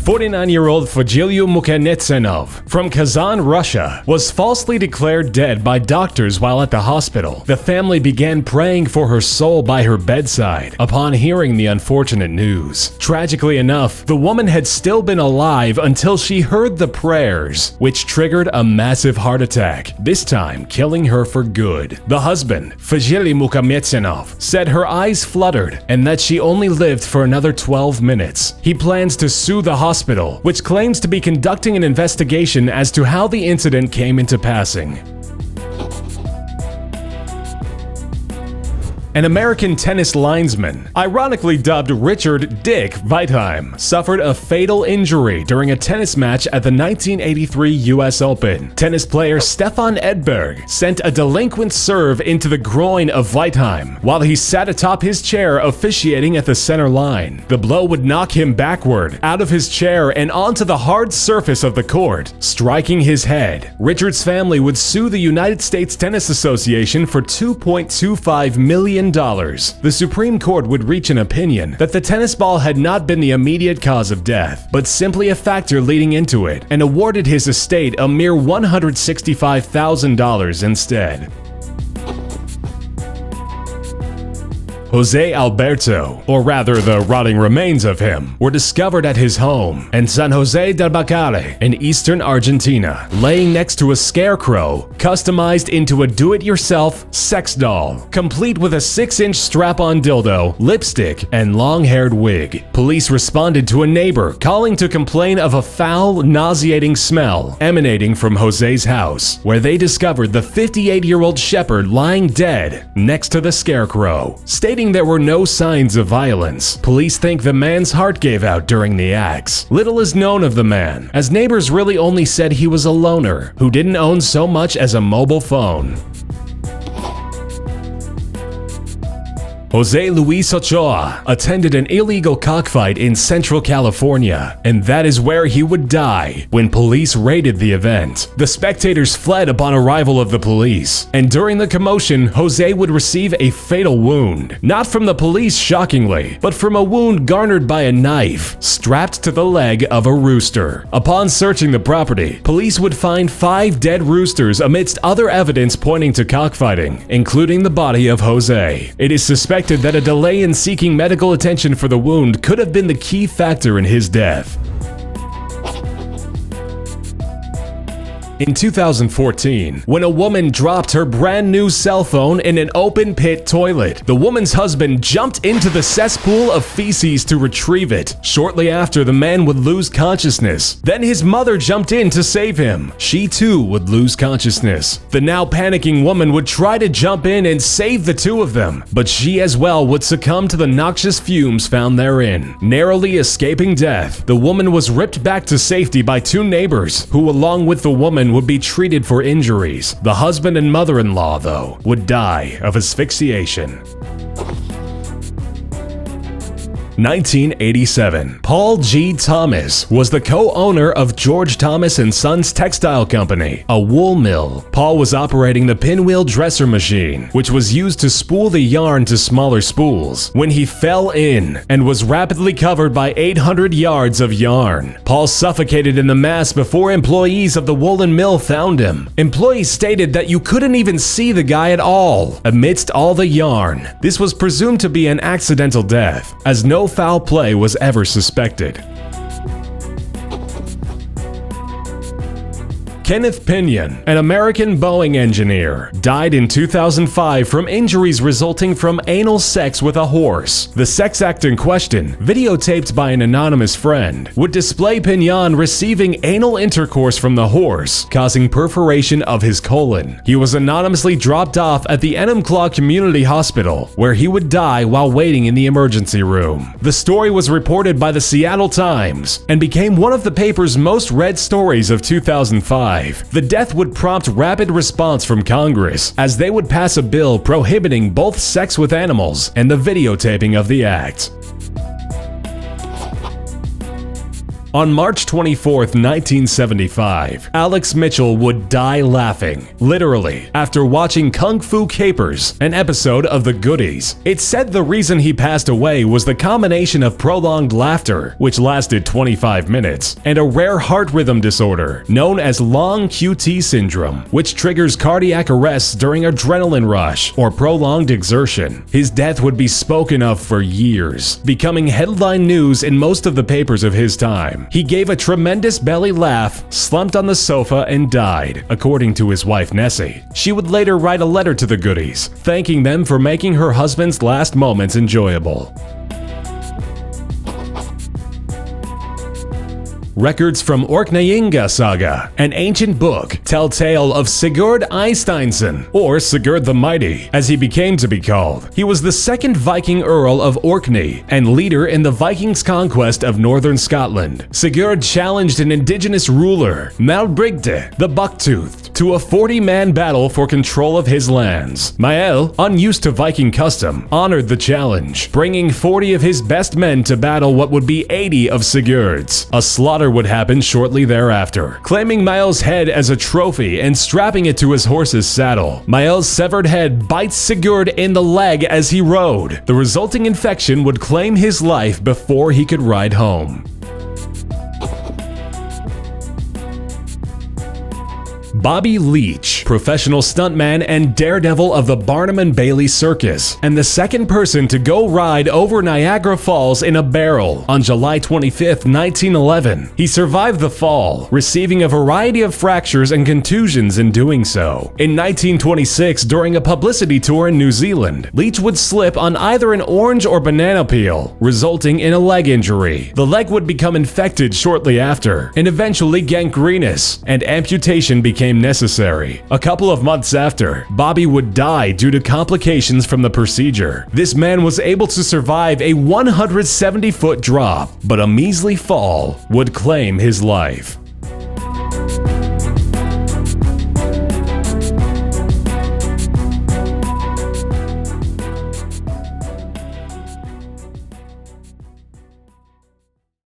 49-year-old Feces Suffocation from Kazan, Russia, was falsely declared dead by doctors while at the hospital. The family began praying for her soul by her bedside upon hearing the unfortunate news. Tragically enough, the woman had still been alive until she heard the prayers, which triggered a massive heart attack, this time killing her for good. The husband, Feces Suffocation, said her eyes fluttered and that she only lived for another 12 minutes. He plans to sue the hospital, which claims to be conducting an investigation as to how the incident came into passing. An American tennis linesman, ironically dubbed Richard Dick Wertheim, suffered a fatal injury during a tennis match at the 1983 US Open. Tennis player Stefan Edberg sent a delinquent serve into the groin of Wertheim while he sat atop his chair officiating at the center line. The blow would knock him backward, out of his chair and onto the hard surface of the court, striking his head. Richard's family would sue the United States Tennis Association for $2.25 million. The Supreme Court would reach an opinion that the tennis ball had not been the immediate cause of death, but simply a factor leading into it, and awarded his estate a mere $165,000 instead. José Alberto, or rather the rotting remains of him, were discovered at his home in San Jose del Bacale in eastern Argentina, laying next to a scarecrow customized into a do-it-yourself sex doll, complete with a 6-inch strap-on dildo, lipstick, and long-haired wig. Police responded to a neighbor calling to complain of a foul, nauseating smell emanating from José's house, where they discovered the 58-year-old shepherd lying dead next to the scarecrow. Stating there were no signs of violence, police think the man's heart gave out during the acts. Little is known of the man, as neighbors really only said he was a loner who didn't own so much as a mobile phone. José Luis Ochoa attended an illegal cockfight in Central California, and that is where he would die when police raided the event. The spectators fled upon arrival of the police, and during the commotion, José would receive a fatal wound. Not from the police, shockingly, but from a wound garnered by a knife strapped to the leg of a rooster. Upon searching the property, police would find 5 dead roosters amidst other evidence pointing to cockfighting, including the body of José. It is suspected that a delay in seeking medical attention for the wound could have been the key factor in his death. In 2014, when a woman dropped her brand new cell phone in an open pit toilet, the woman's husband jumped into the cesspool of feces to retrieve it. Shortly after, the man would lose consciousness. Then his mother jumped in to save him. She too would lose consciousness. The now panicking woman would try to jump in and save the two of them, but she as well would succumb to the noxious fumes found therein. Narrowly escaping death, the woman was ripped back to safety by 2 neighbors, who along with the woman would be treated for injuries. The husband and mother-in-law, though, would die of asphyxiation. 1987. Paul G. Thomas was the co-owner of George Thomas & Sons Textile Company, a wool mill. Paul was operating the pinwheel dresser machine, which was used to spool the yarn to smaller spools, when he fell in and was rapidly covered by 800 yards of yarn. Paul suffocated in the mass before employees of the woolen mill found him. Employees stated that you couldn't even see the guy at all amidst all the yarn. This was presumed to be an accidental death, as no foul play was ever suspected. Kenneth Pinion, an American Boeing engineer, died in 2005 from injuries resulting from anal sex with a horse. The sex act in question, videotaped by an anonymous friend, would display Pinion receiving anal intercourse from the horse, causing perforation of his colon. He was anonymously dropped off at the Enumclaw Community Hospital, where he would die while waiting in the emergency room. The story was reported by the Seattle Times and became one of the paper's most read stories of 2005. The death would prompt rapid response from Congress, as they would pass a bill prohibiting both sex with animals and the videotaping of the act. On March 24, 1975, Alex Mitchell would die laughing, literally, after watching Kung Fu Capers, an episode of The Goodies. It's said the reason he passed away was the combination of prolonged laughter, which lasted 25 minutes, and a rare heart rhythm disorder known as long QT syndrome, which triggers cardiac arrests during adrenaline rush or prolonged exertion. His death would be spoken of for years, becoming headline news in most of the papers of his time. He gave a tremendous belly laugh, slumped on the sofa, and died, according to his wife Nessie. She would later write a letter to the Goodies, thanking them for making her husband's last moments enjoyable. Records from Orkneyinga Saga, an ancient book, tell tale of Sigurd Eysteinsson, or Sigurd the Mighty, as he became to be called. He was the second Viking Earl of Orkney and leader in the Vikings' conquest of northern Scotland. Sigurd challenged an indigenous ruler, Malbrigte, the Bucktoothed, to a 40-man battle for control of his lands. Mael, unused to Viking custom, honored the challenge, bringing 40 of his best men to battle what would be 80 of Sigurd's. A slaughter would happen shortly thereafter, claiming Mael's head as a trophy and strapping it to his horse's saddle. Mael's severed head bites Sigurd in the leg as he rode. The resulting infection would claim his life before he could ride home. Bobby Leach, professional stuntman and daredevil of the Barnum and Bailey Circus, and the second person to go ride over Niagara Falls in a barrel on July 25, 1911. He survived the fall, receiving a variety of fractures and contusions in doing so. In 1926, during a publicity tour in New Zealand, Leach would slip on either an orange or banana peel, resulting in a leg injury. The leg would become infected shortly after, and eventually gangrenous, and amputation became necessary. A couple of months after, Bobby would die due to complications from the procedure. This man was able to survive a 170-foot drop, but a measly fall would claim his life.